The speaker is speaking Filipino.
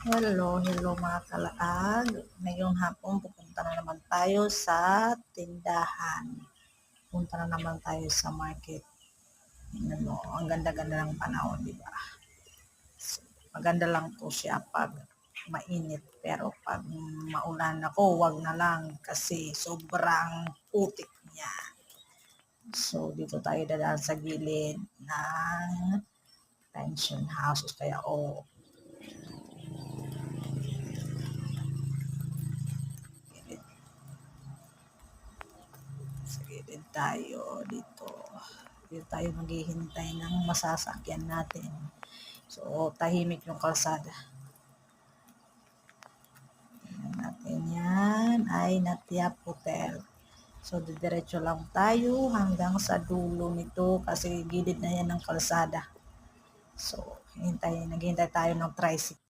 Hello mga kalaag. Ngayong hapon pupunta na naman tayo sa tindahan. Punta na naman tayo sa market. Ano, ang ganda-ganda ng panahon, di ba? So, maganda lang po siya pag mainit. Pero pag maulan ako, wag na lang kasi sobrang putik niya. So, dito tayo dadaan sa gilid ng pension house. Kaya, sige din tayo dito. Dito tayo maghihintay ng masasakyan natin. So, tahimik yung kalsada. Tingnan natin yan ay Natiap Hotel. So, didiretso lang tayo hanggang sa dulo nito kasi gilid na yan ng kalsada. So, naghihintay tayo ng tricycle.